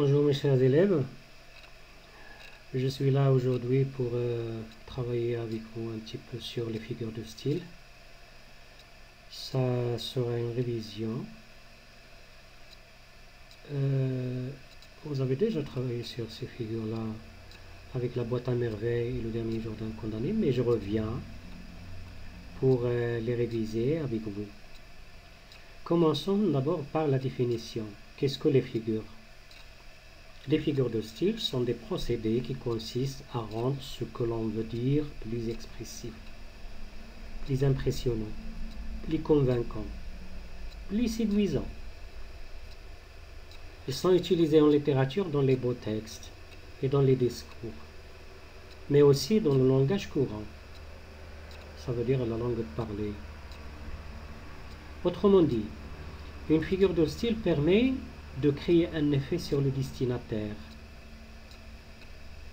Bonjour mes chers élèves, je suis là aujourd'hui pour travailler avec vous un petit peu sur les figures de style. Ça sera une révision. Vous avez déjà travaillé sur ces figures-là avec la boîte à merveilles et le dernier jour d'un condamné, mais je reviens pour les réviser avec vous. Commençons d'abord par la définition. Qu'est-ce que les figures? Les figures de style sont des procédés qui consistent à rendre ce que l'on veut dire plus expressif, plus impressionnant, plus convaincant, plus séduisant. Ils sont utilisés en littérature dans les beaux textes et dans les discours, mais aussi dans le langage courant. Ça veut dire la langue parlée. Autrement dit, une figure de style permet de créer un effet sur le destinataire,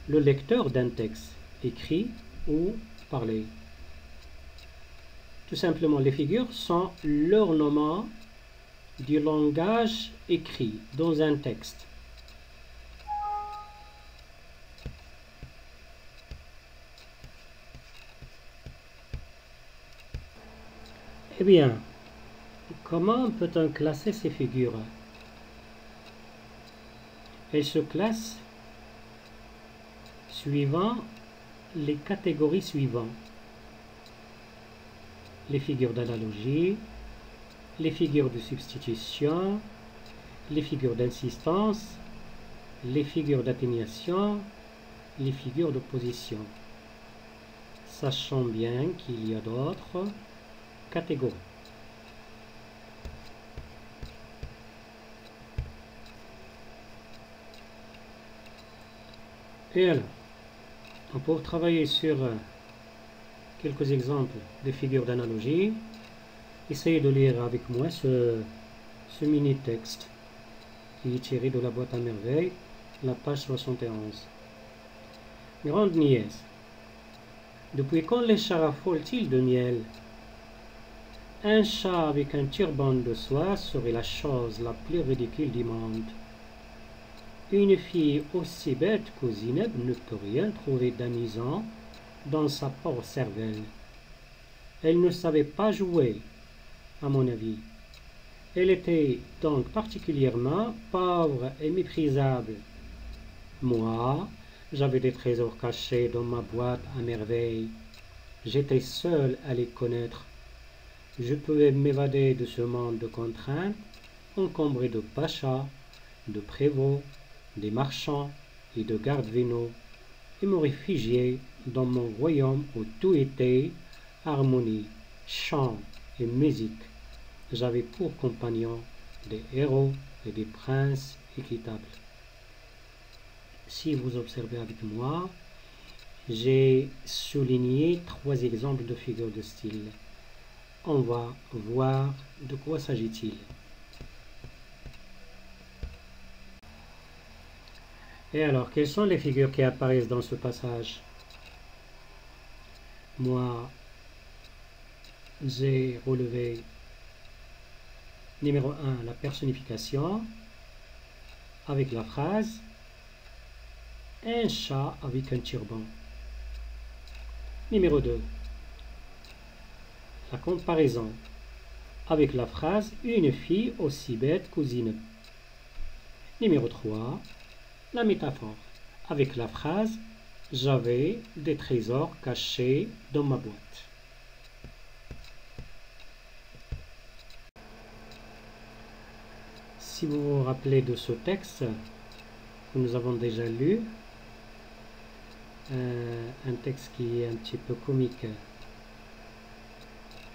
le lecteur d'un texte, écrit ou parlé. Tout simplement, les figures sont l'ornement du langage écrit dans un texte. Eh bien, comment peut-on classer ces figures? Elles se classent suivant les catégories suivantes. Les figures d'analogie, les figures de substitution, les figures d'insistance, les figures d'atténuation, les figures d'opposition. Sachant bien qu'il y a d'autres catégories. Et alors, pour travailler sur quelques exemples de figures d'analogie, essayez de lire avec moi ce mini-texte qui est tiré de la boîte à merveilles, la page 71. Grande nièce, depuis quand les chats raffolent-ils de miel? Un chat avec un turban de soie serait la chose la plus ridicule du monde. Une fille aussi bête que Zineb ne peut rien trouver d'amusant dans sa pauvre cervelle. Elle ne savait pas jouer, à mon avis. Elle était donc particulièrement pauvre et méprisable. Moi, j'avais des trésors cachés dans ma boîte à merveilles. J'étais seul à les connaître. Je pouvais m'évader de ce monde de contraintes, encombré de pachas, de prévôts, des marchands et de gardes-vénaux, et me réfugier dans mon royaume où tout était harmonie, chant et musique. J'avais pour compagnons des héros et des princes équitables. Si vous observez avec moi, j'ai souligné 3 exemples de figures de style. On va voir de quoi s'agit-il. Et alors, quelles sont les figures qui apparaissent dans ce passage? Moi, j'ai relevé numéro 1, la personnification, avec la phrase « un chat avec un turban ». Numéro 2, la comparaison, avec la phrase « une fille aussi bête que Zineb ». Numéro 3, la métaphore, avec la phrase « j'avais des trésors cachés dans ma boîte ». Si vous vous rappelez de ce texte que nous avons déjà lu, un texte qui est un petit peu comique,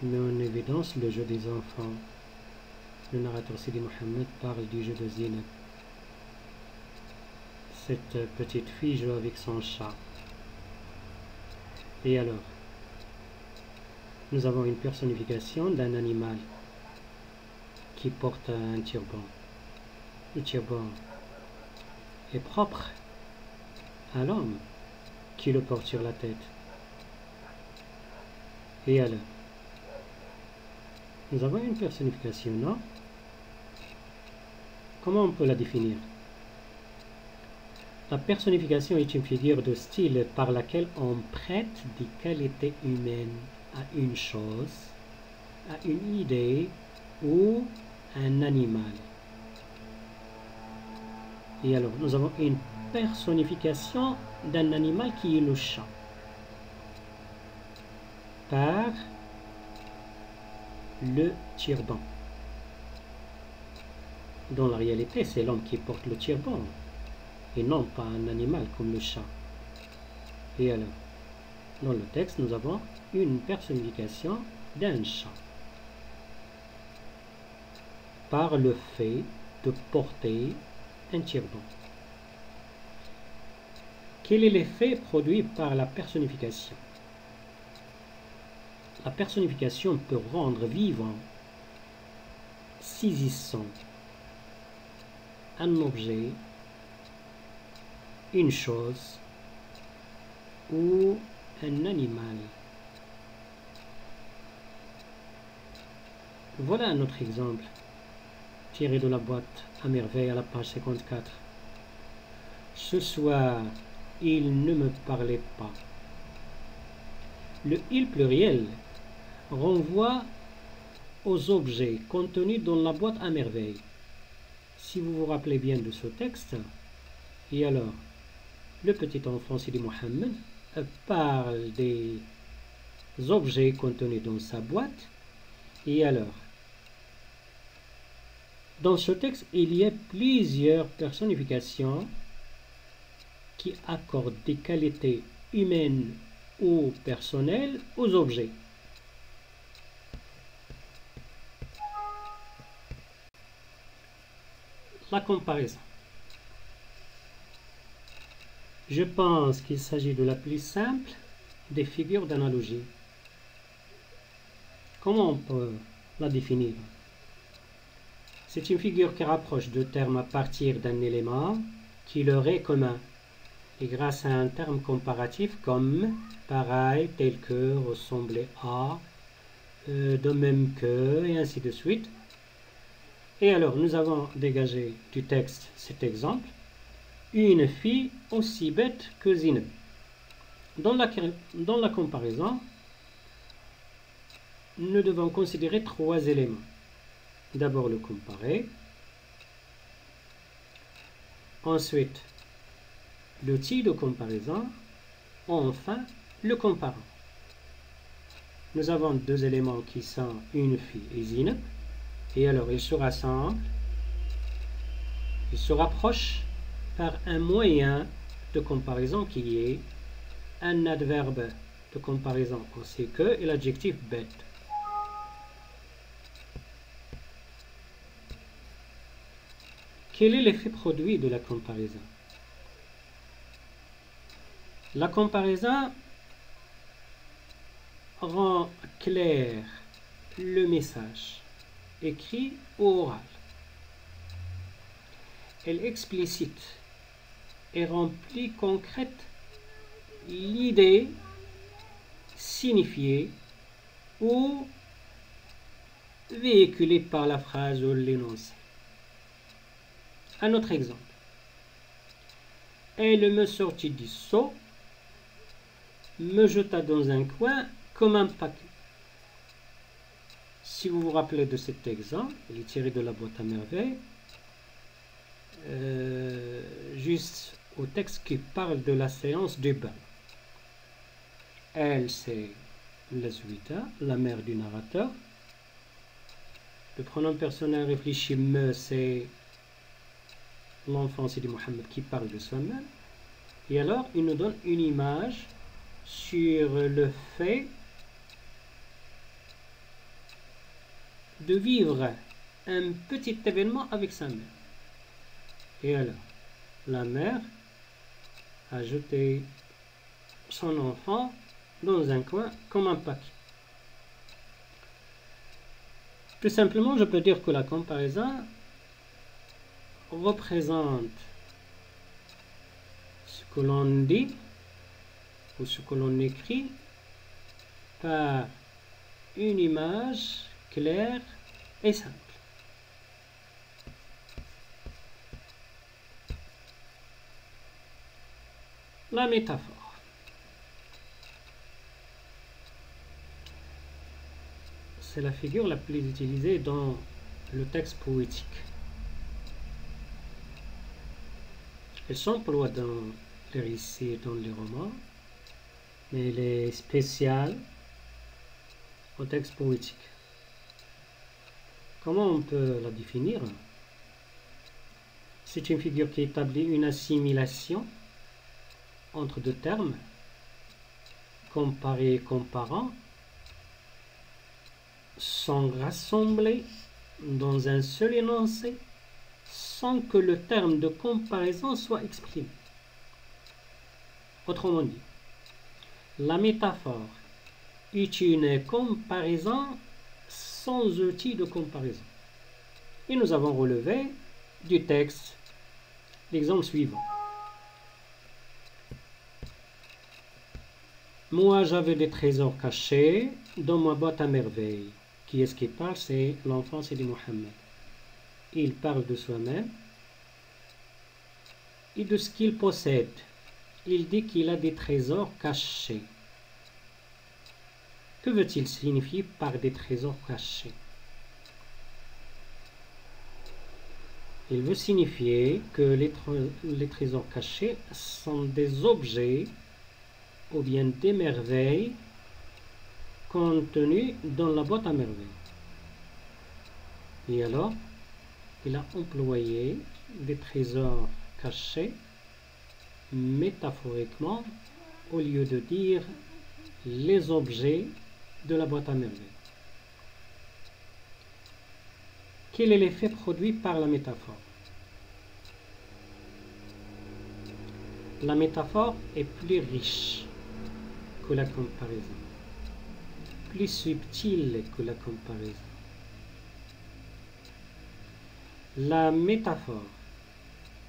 met en évidence le jeu des enfants. Le narrateur Sidi Mohammed parle du jeu de Zineb. Cette petite fille joue avec son chat. Et alors, nous avons une personnification d'un animal qui porte un turban. Le turban est propre à l'homme qui le porte sur la tête. Et alors, nous avons une personnification, non? Comment on peut la définir? La personnification est une figure de style par laquelle on prête des qualités humaines à une chose, à une idée ou un animal. Et alors, nous avons une personnification d'un animal qui est le chat, par le turban. Dans la réalité, c'est l'homme qui porte le turban, et non pas un animal comme le chat. Et alors, dans le texte, nous avons une personnification d'un chat, par le fait de porter un turban. Quel est l'effet produit par la personnification? La personnification peut rendre vivant, saisissant, un objet, une chose ou un animal. Voilà un autre exemple, tiré de la boîte à merveille à la page 54. Ce soir, il ne me parlait pas. Le il pluriel renvoie aux objets contenus dans la boîte à merveille. Si vous vous rappelez bien de ce texte, et alors, le petit enfant Sidi Mohammed parle des objets contenus dans sa boîte, et alors, dans ce texte, il y a plusieurs personnifications qui accordent des qualités humaines ou personnelles aux objets. La comparaison. Je pense qu'il s'agit de la plus simple des figures d'analogie. Comment on peut la définir? C'est une figure qui rapproche deux termes à partir d'un élément qui leur est commun, et grâce à un terme comparatif comme pareil, tel que, ressembler à, de même que, et ainsi de suite. Et alors, nous avons dégagé du texte cet exemple. Une fille aussi bête que Zineb. Dans la comparaison, nous devons considérer trois éléments. D'abord le comparé, ensuite l'outil de comparaison, enfin le comparant. Nous avons deux éléments qui sont une fille et Zineb, et alors ils se rassemblent, ils se rapprochent par un moyen de comparaison qui est un adverbe de comparaison ainsi que et l'adjectif bête. Quel est l'effet produit de la comparaison? La comparaison rend clair le message, écrit ou oral. Elle explicite et rend plus concrète l'idée signifiée ou véhiculée par la phrase ou l'énoncé. Un autre exemple. Elle me sortit du seau, me jeta dans un coin comme un paquet. Si vous vous rappelez de cet exemple, il est tiré de la boîte à merveille, juste au texte qui parle de la séance du bain. Elle, c'est Lazouita, la mère du narrateur. Le pronom personnel réfléchi me, c'est l'enfant Sidi Mohammed qui parle de soi-même. Et alors, il nous donne une image sur le fait de vivre un petit événement avec sa mère. Et alors, la mère a jeté son enfant dans un coin comme un paquet. Tout simplement, je peux dire que la comparaison représente ce que l'on dit ou ce que l'on écrit par une image claire et simple. La métaphore. C'est la figure la plus utilisée dans le texte poétique. Elle s'emploie dans les récits et dans les romans, mais elle est spéciale au texte poétique. Comment on peut la définir? C'est une figure qui établit une assimilation entre deux termes, comparé et comparant, sont rassemblés dans un seul énoncé sans que le terme de comparaison soit exprimé. Autrement dit, la métaphore est une comparaison sans outil de comparaison. Et nous avons relevé du texte l'exemple suivant. Moi, j'avais des trésors cachés dans ma boîte à merveilles. Qui est-ce qui parle? C'est l'enfant Sidi Mohammed. Il parle de soi-même et de ce qu'il possède. Il dit qu'il a des trésors cachés. Que veut-il signifier par des trésors cachés? Il veut signifier que les trésors cachés sont des objets ou bien des merveilles contenues dans la boîte à merveilles. Et alors, il a employé des trésors cachés métaphoriquement au lieu de dire les objets de la boîte à merveilles. Quel est l'effet produit par la métaphore? La métaphore est plus riche que la comparaison, plus subtile que la comparaison. La métaphore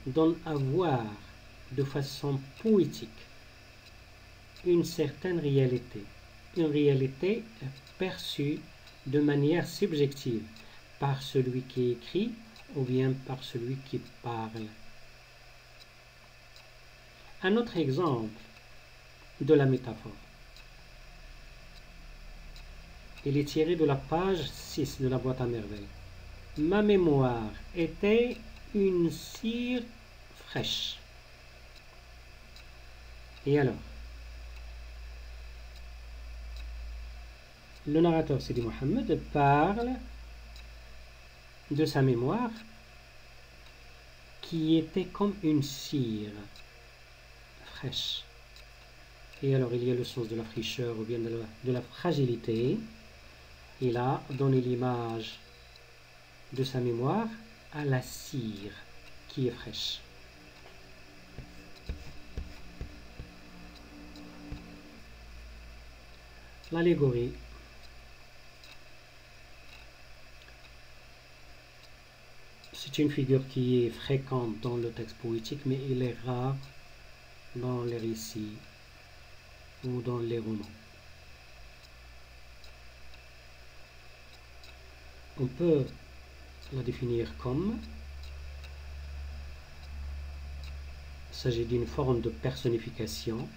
donne à voir de façon poétique une certaine réalité, une réalité perçue de manière subjective par celui qui écrit ou bien par celui qui parle. Un autre exemple de la métaphore. Il est tiré de la page 6 de la boîte à merveilles. Ma mémoire était une cire fraîche. Et alors, le narrateur Sidi Mohammed parle de sa mémoire qui était comme une cire fraîche. Et alors il y a le sens de la fraîcheur ou bien de la fragilité. Il a donné l'image de sa mémoire à la cire qui est fraîche. L'allégorie. C'est une figure qui est fréquente dans le texte poétique, mais il est rare dans les récits ou dans les romans. On peut la définir comme il s'agit d'une forme de personnification.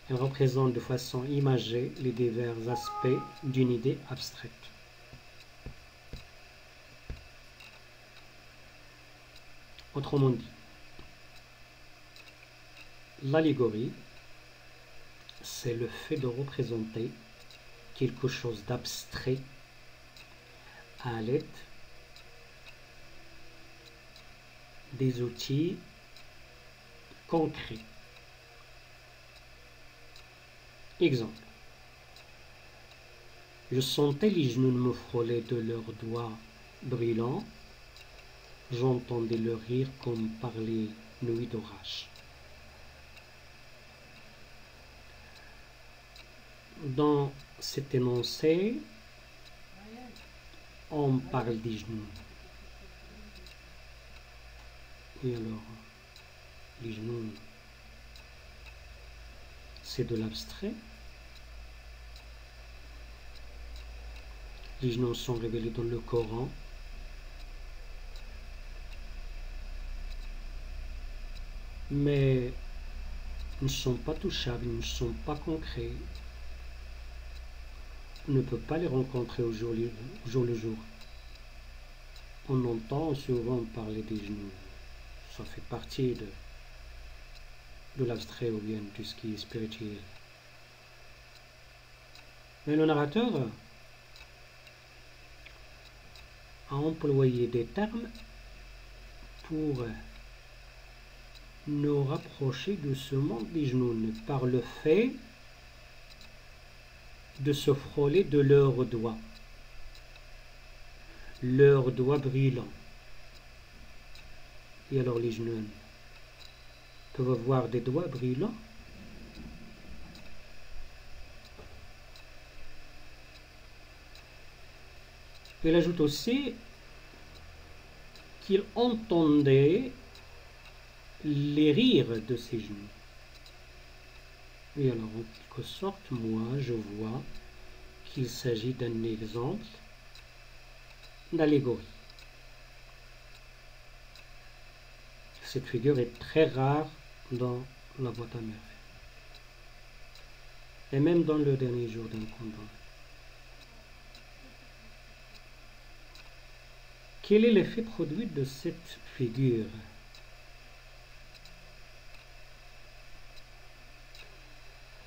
Elle représente de façon imagée les divers aspects d'une idée abstraite. Autrement dit, l'allégorie, c'est le fait de représenter quelque chose d'abstrait à l'aide des outils concrets. Exemple. Je sentais les genoux me frôler de leurs doigts brûlants. J'entendais leur rire comme par les nuits d'orage. Dans cet énoncé, on parle des genoux. Et alors, les genoux, c'est de l'abstrait. Les genoux sont révélés dans le Coran. mais ne sont pas touchables, ne sont pas concrets. On ne peut pas les rencontrer au jour le jour. On entend souvent parler des genoux. Ça fait partie de l'abstrait ou bien de ce qui est spirituel. Mais le narrateur a employé des termes pour nous rapprocher de ce monde des genoux par le fait de se frôler de leurs doigts brillants. Et alors les genoux peuvent avoir des doigts brillants. Il ajoute aussi qu'il entendait les rires de ses genoux. Et alors, en quelque sorte, moi, je vois qu'il s'agit d'un exemple d'allégorie. Cette figure est très rare dans la boîte à merveilles. Et même dans le dernier jour d'un condamné. Quel est l'effet produit de cette figure?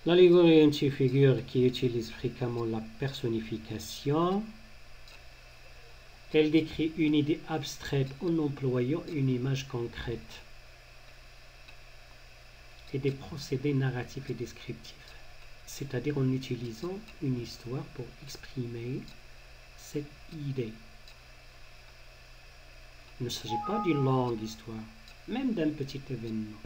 L'allégorie est une figure qui utilise fréquemment la personnification. Elle décrit une idée abstraite en employant une image concrète et des procédés narratifs et descriptifs, c'est-à-dire en utilisant une histoire pour exprimer cette idée. Il ne s'agit pas d'une longue histoire, même d'un petit événement.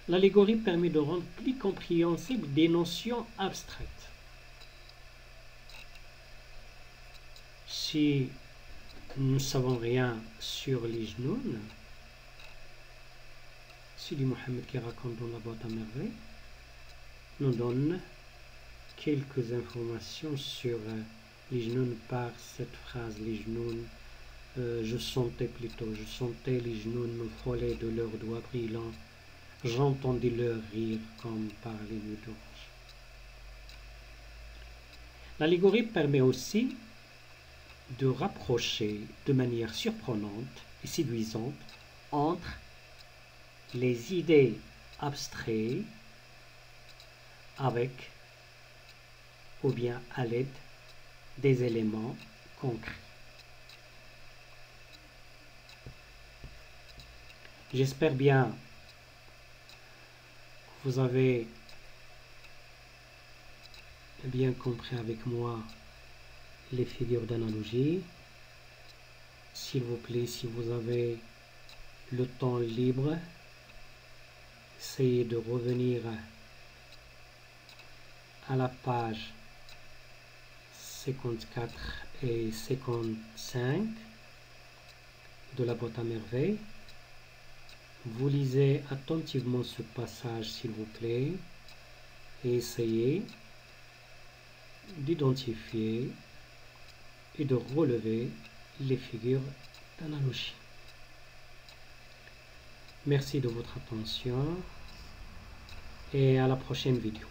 L'allégorie permet de rendre plus compréhensibles des notions abstraites. Si nous ne savons rien sur les genoux, Sidi Mohammed qui raconte dans la boîte à merveilles nous donne quelques informations sur les genoux par cette phrase, les genoux, je sentais les genoux me frôler de leurs doigts brillants, j'entendis leur rire comme par les nuits d'orge. L'allégorie permet aussi de rapprocher de manière surprenante et séduisante entre les idées abstraites avec ou bien à l'aide des éléments concrets. J'espère bien que vous avez bien compris avec moi les figures d'analogie. S'il vous plaît, si vous avez le temps libre, essayez de revenir à la page 54 et 55 de la boîte à merveilles. Vous lisez attentivement ce passage, s'il vous plaît, et essayez d'identifier et de relever les figures d'analogie. Merci de votre attention et à la prochaine vidéo.